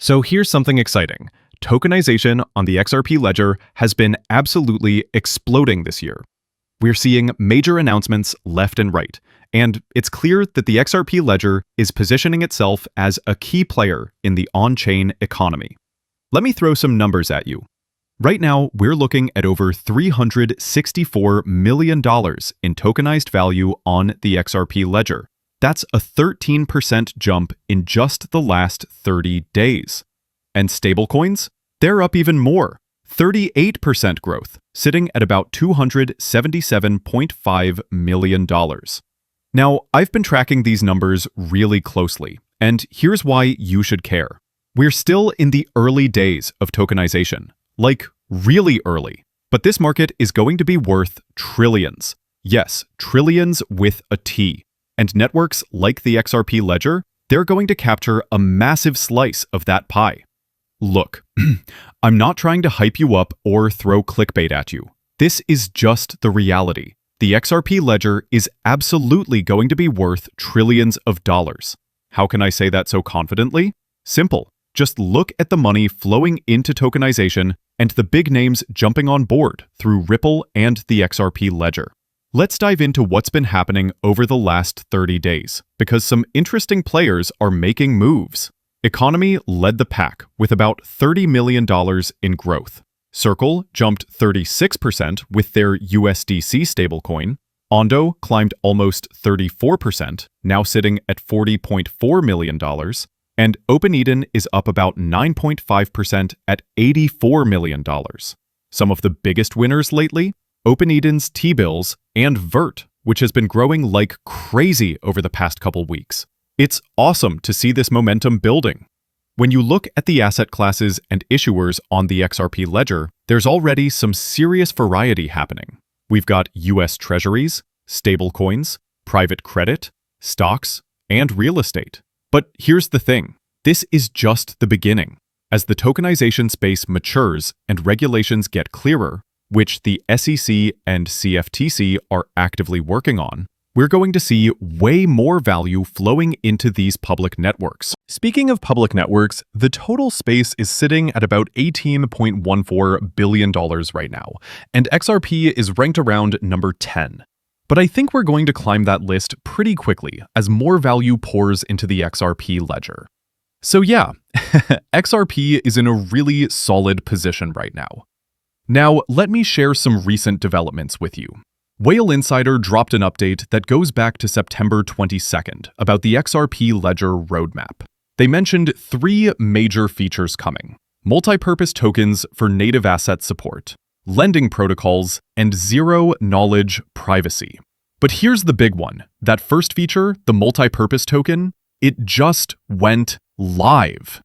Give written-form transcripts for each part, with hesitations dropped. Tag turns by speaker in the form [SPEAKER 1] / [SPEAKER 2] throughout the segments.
[SPEAKER 1] So here's something exciting. Tokenization on the XRP ledger has been absolutely exploding this year. We're seeing major announcements left and right, and it's clear that the XRP ledger is positioning itself as a key player in the on-chain economy. Let me throw some numbers at you. Right now, we're looking at over $364 million in tokenized value on the XRP ledger. That's a 13% jump in just the last 30 days. And stablecoins? They're up even more, 38% growth, sitting at about $277.5 million. Now, I've been tracking these numbers really closely, and here's why you should care. We're still in the early days of tokenization, like really early, but this market is going to be worth trillions. Yes, trillions with a T. And networks like the XRP ledger, they're going to capture a massive slice of that pie. Look, I'm not trying to hype you up or throw clickbait at you. This is just the reality. The XRP ledger is absolutely going to be worth trillions of dollars. How can I say that so confidently? Simple. Just look at the money flowing into tokenization and the big names jumping on board through Ripple and the XRP ledger. Let's dive into what's been happening over the last 30 days, because some interesting players are making moves. Economy led the pack with about $30 million in growth. Circle jumped 36% with their USDC stablecoin. Ondo climbed almost 34%, now sitting at $40.4 million. And OpenEden is up about 9.5% at $84 million. Some of the biggest winners lately? OpenEden's T-bills and Vert, which has been growing like crazy over the past couple weeks. It's awesome to see this momentum building. When you look at the asset classes and issuers on the XRP ledger, there's already some serious variety happening. We've got US Treasuries, stablecoins, private credit, stocks, and real estate. But here's the thing. This is just the beginning. As the tokenization space matures and regulations get clearer, which the SEC and CFTC are actively working on, we're going to see way more value flowing into these public networks. Speaking of public networks, the total space is sitting at about $18.14 billion right now, and XRP is ranked around number 10. But I think we're going to climb that list pretty quickly as more value pours into the XRP ledger. So yeah, XRP is in a really solid position right now. Now, let me share some recent developments with you. Whale Insider dropped an update that goes back to September 22nd about the XRP ledger roadmap. They mentioned 3 major features coming: multi-purpose tokens for native asset support, lending protocols, and zero-knowledge privacy. But here's the big one. That first feature, the multi-purpose token, it just went live.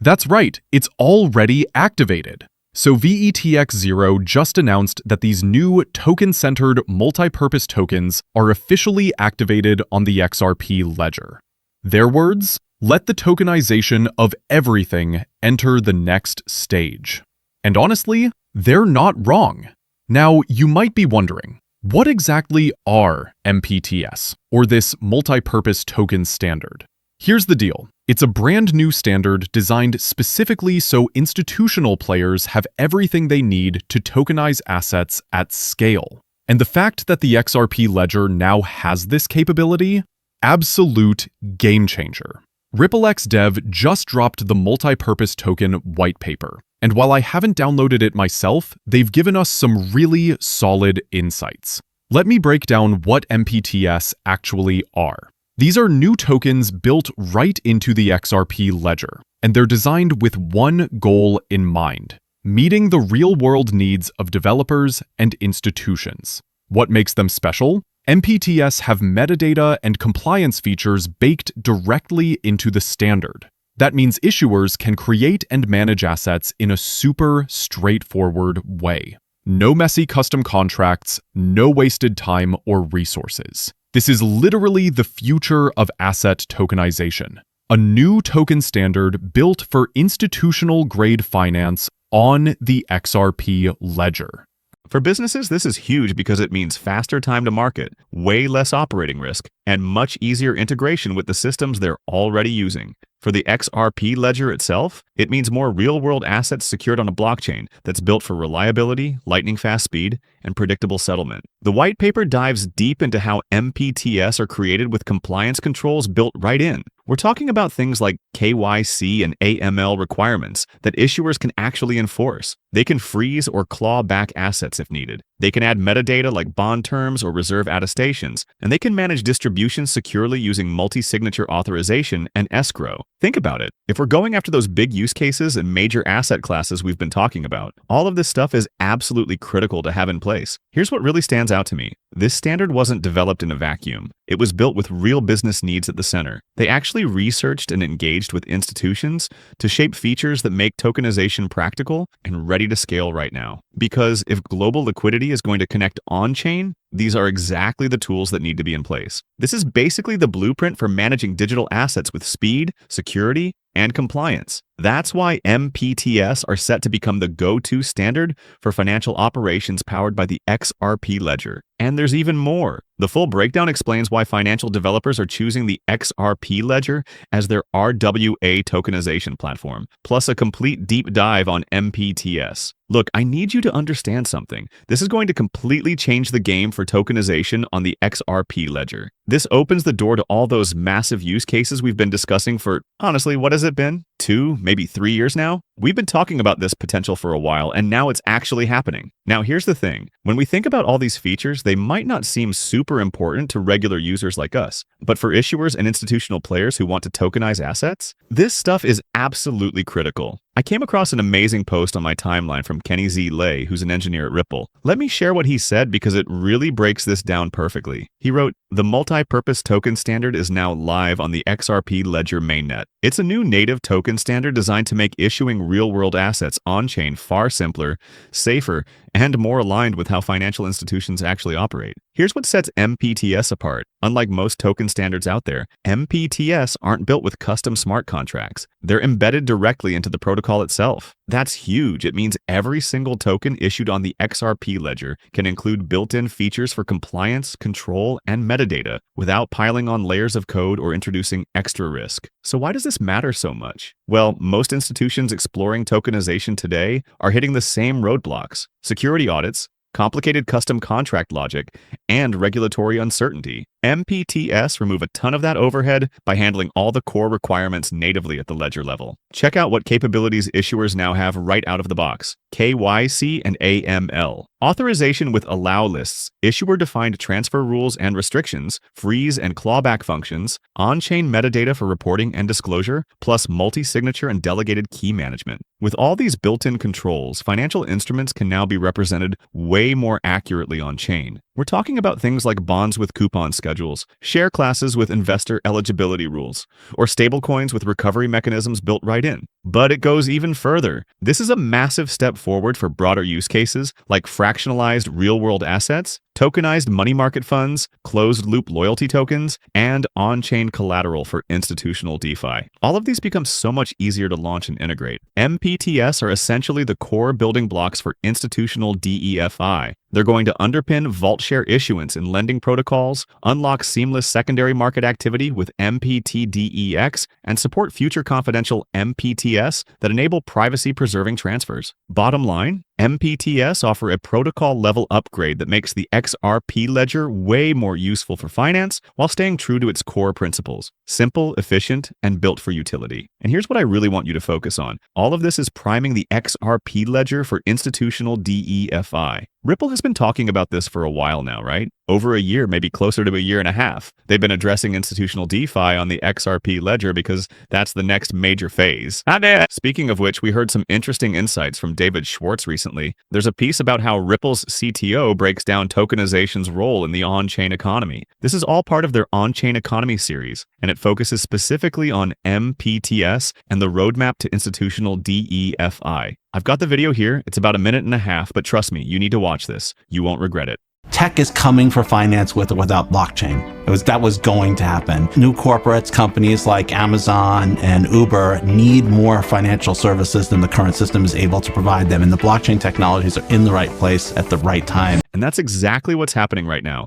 [SPEAKER 1] That's right, it's already activated. So VETX0 just announced that these new token-centered multi-purpose tokens are officially activated on the XRP ledger. Their words? Let the tokenization of everything enter the next stage. And honestly, they're not wrong. Now, you might be wondering, what exactly are MPTS, or this multi-purpose token standard? Here's the deal. It's a brand new standard designed specifically so institutional players have everything they need to tokenize assets at scale. And the fact that the XRP ledger now has this capability? Absolute game changer. RippleX Dev just dropped the multi-purpose token white paper. And while I haven't downloaded it myself, they've given us some really solid insights. Let me break down what MPTS actually are. These are new tokens built right into the XRP ledger, and they're designed with one goal in mind: meeting the real-world needs of developers and institutions. What makes them special? MPTS have metadata and compliance features baked directly into the standard. That means issuers can create and manage assets in a super straightforward way. No messy custom contracts, no wasted time or resources. This is literally the future of asset tokenization. A new token standard built for institutional-grade finance on the XRP ledger.
[SPEAKER 2] For businesses, this is huge because it means faster time to market, way less operating risk, and much easier integration with the systems they're already using. For the XRP ledger itself, it means more real-world assets secured on a blockchain that's built for reliability, lightning-fast speed, and predictable settlement. The white paper dives deep into how MPTS are created with compliance controls built right in. We're talking about things like KYC and AML requirements that issuers can actually enforce. They can freeze or claw back assets if needed. They can add metadata like bond terms or reserve attestations, and they can manage distributions securely using multi-signature authorization and escrow. Think about it. If we're going after those big use cases and major asset classes we've been talking about, all of this stuff is absolutely critical to have in place. Here's what really stands out to me. This standard wasn't developed in a vacuum. It was built with real business needs at the center. They actually researched and engaged with institutions to shape features that make tokenization practical and ready to scale right now. Because if global liquidity is going to connect on-chain, these are exactly the tools that need to be in place. This is basically the blueprint for managing digital assets with speed, security, and compliance. That's why MPTS are set to become the go-to standard for financial operations powered by the XRP ledger. And there's even more. The full breakdown explains why financial developers are choosing the XRP ledger as their RWA tokenization platform, plus a complete deep dive on MPTS. Look, I need you to understand something. This is going to completely change the game for tokenization on the XRP ledger. This opens the door to all those massive use cases we've been discussing for, honestly, what has it been? 2, maybe 3 years now? We've been talking about this potential for a while, and now it's actually happening. Now, here's the thing. When we think about all these features, they might not seem super important to regular users like us. But for issuers and institutional players who want to tokenize assets, this stuff is absolutely critical. I came across an amazing post on my timeline from Kenny Z. Lay, who's an engineer at Ripple. Let me share what he said because it really breaks this down perfectly. He wrote, "The multi-purpose token standard is now live on the XRP ledger mainnet. It's a new native token standard designed to make issuing real-world assets on-chain far simpler, safer, and more aligned with how financial institutions actually operate. Here's what sets MPTS apart. Unlike most token standards out there, MPTS aren't built with custom smart contracts. They're embedded directly into the protocol itself. That's huge. It means every single token issued on the XRP ledger can include built-in features for compliance, control, and metadata without piling on layers of code or introducing extra risk. So why does this matter so much? Well, most institutions exploring tokenization today are hitting the same roadblocks: security audits, complicated custom contract logic, and regulatory uncertainty. MPTS remove a ton of that overhead by handling all the core requirements natively at the ledger level. Check out what capabilities issuers now have right out of the box: KYC and AML, authorization with allow lists, issuer-defined transfer rules and restrictions, freeze and clawback functions, on-chain metadata for reporting and disclosure, plus multi-signature and delegated key management. With all these built-in controls, financial instruments can now be represented way more accurately on-chain. We're talking about things like bonds with coupon schedules, share classes with investor eligibility rules, or stablecoins with recovery mechanisms built right in. But it goes even further. This is a massive step forward for broader use cases like fractionalized real-world assets, tokenized money market funds, closed-loop loyalty tokens, and on-chain collateral for institutional DeFi. All of these become so much easier to launch and integrate. MPTS are essentially the core building blocks for institutional DeFi. They're going to underpin vault share issuance in lending protocols, unlock seamless secondary market activity with MPTDEX, and support future confidential MPTS that enable privacy-preserving transfers. Bottom line, MPTS offer a protocol-level upgrade that makes the XRP ledger way more useful for finance while staying true to its core principles: simple, efficient, and built for utility. And here's what I really want you to focus on. All of this is priming the XRP ledger for institutional DeFi. Ripple has been talking about this for a while now, right? Over a year, maybe closer to a year and a half. They've been addressing institutional DeFi on the XRP ledger because that's the next major phase. Speaking of which, we heard some interesting insights from David Schwartz recently. There's a piece about how Ripple's CTO breaks down tokenization's role in the on-chain economy. This is all part of their on-chain economy series, and it focuses specifically on MPTS and the roadmap to institutional DeFi. I've got the video here. It's about a minute and a half, but trust me, you need to watch this. You won't regret it.
[SPEAKER 3] Tech is coming for finance with or without blockchain. That was going to happen. New corporates, companies like Amazon and Uber need more financial services than the current system is able to provide them. And the blockchain technologies are in the right place at the right time.
[SPEAKER 2] And that's exactly what's happening right now.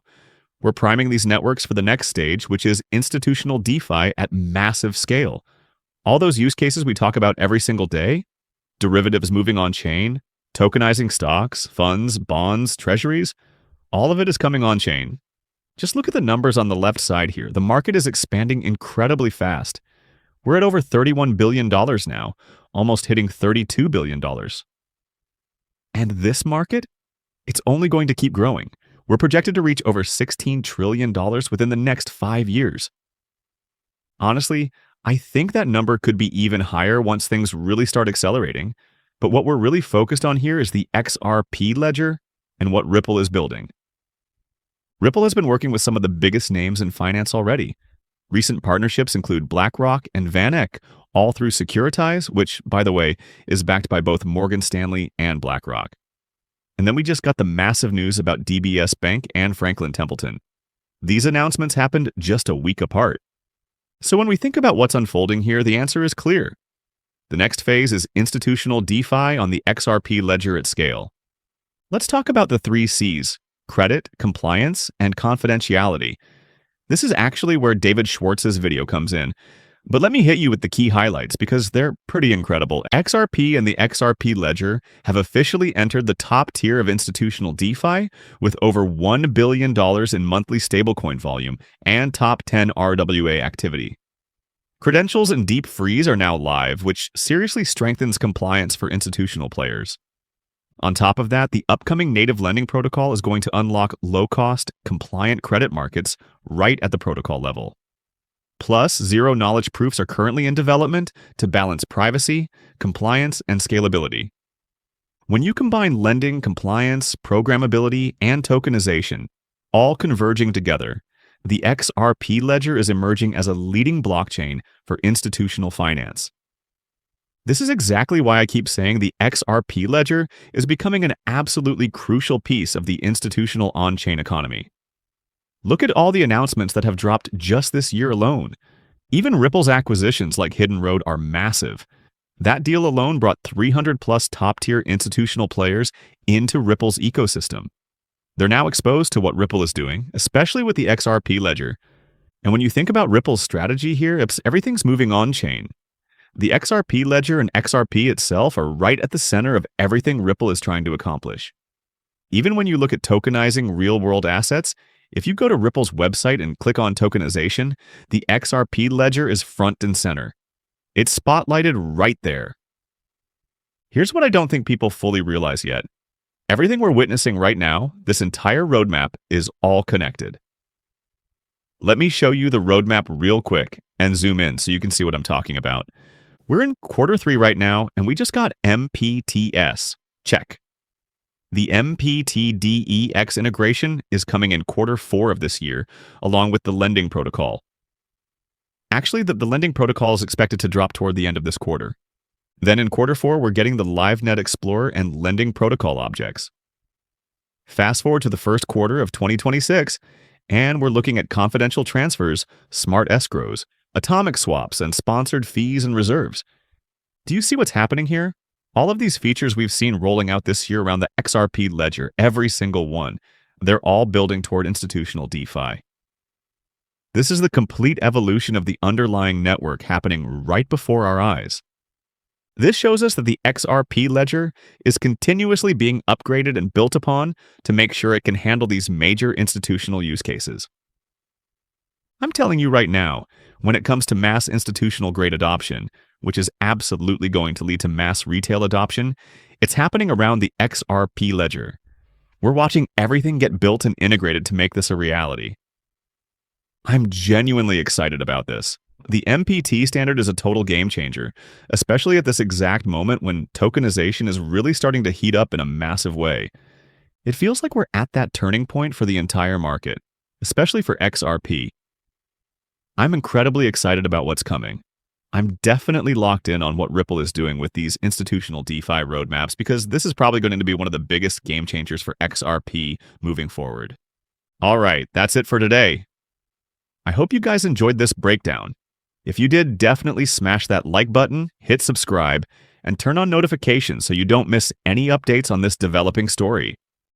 [SPEAKER 2] We're priming these networks for the next stage, which is institutional DeFi at massive scale. All those use cases we talk about every single day, derivatives moving on chain, tokenizing stocks, funds, bonds, treasuries, all of it is coming on chain. Just look at the numbers on the left side here. The market is expanding incredibly fast. We're at over $31 billion now, almost hitting $32 billion. And this market, it's only going to keep growing. We're projected to reach over $16 trillion within the next 5 years. Honestly, I think that number could be even higher once things really start accelerating. But what we're really focused on here is the XRP ledger and what Ripple is building. Ripple has been working with some of the biggest names in finance already. Recent partnerships include BlackRock and Van Eck, all through Securitize, which, by the way, is backed by both Morgan Stanley and BlackRock. And then we just got the massive news about DBS Bank and Franklin Templeton. These announcements happened just a week apart. So when we think about what's unfolding here, the answer is clear. The next phase is institutional DeFi on the XRP ledger at scale. Let's talk about the 3 C's: credit, compliance, and confidentiality. This is actually where David Schwartz's video comes in. But let me hit you with the key highlights because they're pretty incredible. XRP and the XRP ledger have officially entered the top tier of institutional DeFi with over $1 billion in monthly stablecoin volume and top 10 RWA activity. Credentials and deep freeze are now live, which seriously strengthens compliance for institutional players. On top of that, the upcoming native lending protocol is going to unlock low-cost, compliant credit markets right at the protocol level. Plus, zero-knowledge proofs are currently in development to balance privacy, compliance, and scalability. When you combine lending, compliance, programmability, and tokenization, all converging together, the XRP ledger is emerging as a leading blockchain for institutional finance. This is exactly why I keep saying the XRP ledger is becoming an absolutely crucial piece of the institutional on-chain economy. Look at all the announcements that have dropped just this year alone. Even Ripple's acquisitions like Hidden Road are massive. That deal alone brought 300+ top-tier institutional players into Ripple's ecosystem. They're now exposed to what Ripple is doing, especially with the XRP ledger. And when you think about Ripple's strategy here, everything's moving on-chain. The XRP ledger and XRP itself are right at the center of everything Ripple is trying to accomplish. Even when you look at tokenizing real-world assets, if you go to Ripple's website and click on tokenization, the XRP ledger is front and center. It's spotlighted right there. Here's what I don't think people fully realize yet. Everything we're witnessing right now, this entire roadmap, is all connected. Let me show you the roadmap real quick and zoom in so you can see what I'm talking about. We're in Q3 right now, and we just got MPTS. Check. The MPTDEX integration is coming in Q4 of this year, along with the lending protocol. Actually, the lending protocol is expected to drop toward the end of this quarter. Then in Q4, we're getting the LiveNet Explorer and lending protocol objects. Fast forward to the first quarter of 2026, and we're looking at confidential transfers, smart escrows, atomic swaps, and sponsored fees and reserves. Do you see what's happening here? All of these features we've seen rolling out this year around the XRP ledger, every single one, they're all building toward institutional DeFi. This is the complete evolution of the underlying network happening right before our eyes. This shows us that the XRP ledger is continuously being upgraded and built upon to make sure it can handle these major institutional use cases. I'm telling you right now, when it comes to mass institutional grade adoption, which is absolutely going to lead to mass retail adoption, it's happening around the XRP ledger. We're watching everything get built and integrated to make this a reality. I'm genuinely excited about this. The MPT standard is a total game changer, especially at this exact moment when tokenization is really starting to heat up in a massive way. It feels like we're at that turning point for the entire market, especially for XRP. I'm incredibly excited about what's coming. I'm definitely locked in on what Ripple is doing with these institutional DeFi roadmaps because this is probably going to be one of the biggest game changers for XRP moving forward. All right, that's it for today. I hope you guys enjoyed this breakdown. If you did, definitely smash that like button, hit subscribe, and turn on notifications so you don't miss any updates on this developing story.